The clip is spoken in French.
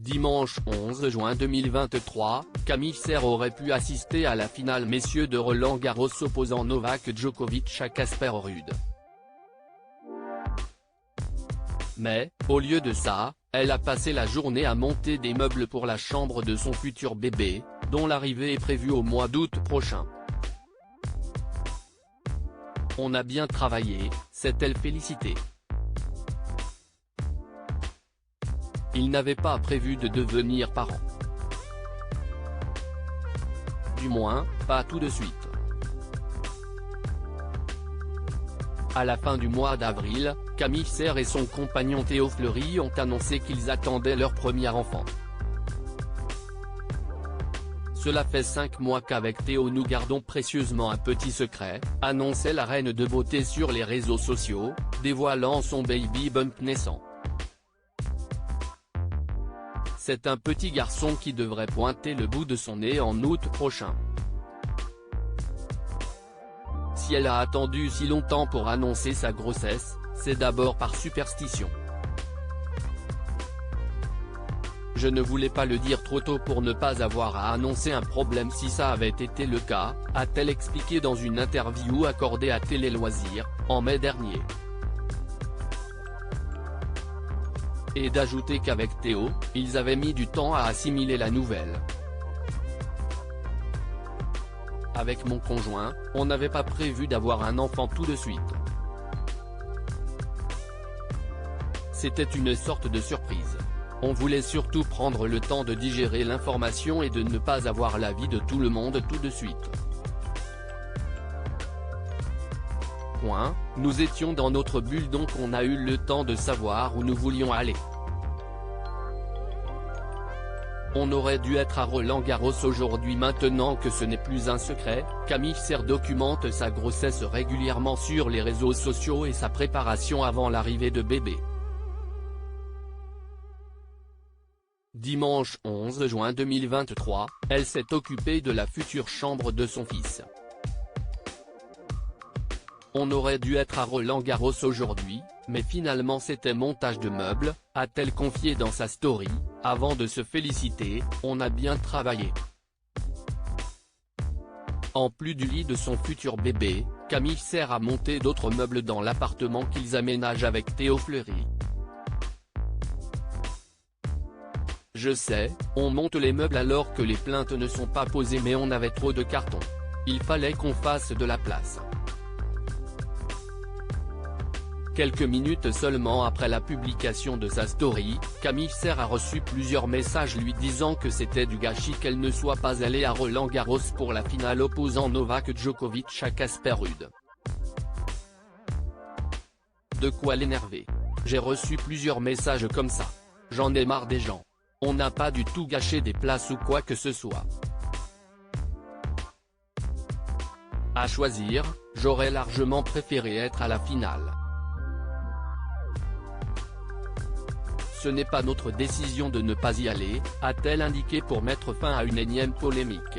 Dimanche 11 juin 2023, Camille Serre aurait pu assister à la finale messieurs de Roland-Garros opposant Novak Djokovic à Casper Ruud. Mais, au lieu de ça, elle a passé la journée à monter des meubles pour la chambre de son futur bébé, dont l'arrivée est prévue au mois d'août prochain. On a bien travaillé, s'est-elle félicitée. Il n'avait pas prévu de devenir parent. Du moins, pas tout de suite. À la fin du mois d'avril, Camille Serre et son compagnon Théo Fleury ont annoncé qu'ils attendaient leur premier enfant. Cela fait 5 mois qu'avec Théo nous gardons précieusement un petit secret, annonçait la reine de beauté sur les réseaux sociaux, dévoilant son baby bump naissant. C'est un petit garçon qui devrait pointer le bout de son nez en août prochain. Si elle a attendu si longtemps pour annoncer sa grossesse, c'est d'abord par superstition. Je ne voulais pas le dire trop tôt pour ne pas avoir à annoncer un problème si ça avait été le cas, a-t-elle expliqué dans une interview accordée à Télé Loisirs, en mai dernier. Et d'ajouter qu'avec Théo, ils avaient mis du temps à assimiler la nouvelle. Avec mon conjoint, on n'avait pas prévu d'avoir un enfant tout de suite. C'était une sorte de surprise. On voulait surtout prendre le temps de digérer l'information et de ne pas avoir l'avis de tout le monde tout de suite. Nous étions dans notre bulle donc on a eu le temps de savoir où nous voulions aller. On aurait dû être à Roland-Garros aujourd'hui maintenant que ce n'est plus un secret, Camille Serre documente sa grossesse régulièrement sur les réseaux sociaux et sa préparation avant l'arrivée de bébé. Dimanche 11 juin 2023, elle s'est occupée de la future chambre de son fils. On aurait dû être à Roland-Garros aujourd'hui, mais finalement c'était montage de meubles, a-t-elle confié dans sa story, avant de se féliciter, on a bien travaillé. En plus du lit de son futur bébé, Camille Serre a monté d'autres meubles dans l'appartement qu'ils aménagent avec Théo Fleury. Je sais, on monte les meubles alors que les plaintes ne sont pas posées mais on avait trop de cartons. Il fallait qu'on fasse de la place. Quelques minutes seulement après la publication de sa story, Camille Serre a reçu plusieurs messages lui disant que c'était du gâchis qu'elle ne soit pas allée à Roland-Garros pour la finale opposant Novak Djokovic à Casper Ruud. De quoi l'énerver. J'ai reçu plusieurs messages comme ça. J'en ai marre des gens. On n'a pas du tout gâché des places ou quoi que ce soit. À choisir, j'aurais largement préféré être à la finale. Ce n'est pas notre décision de ne pas y aller, a-t-elle indiqué pour mettre fin à une énième polémique.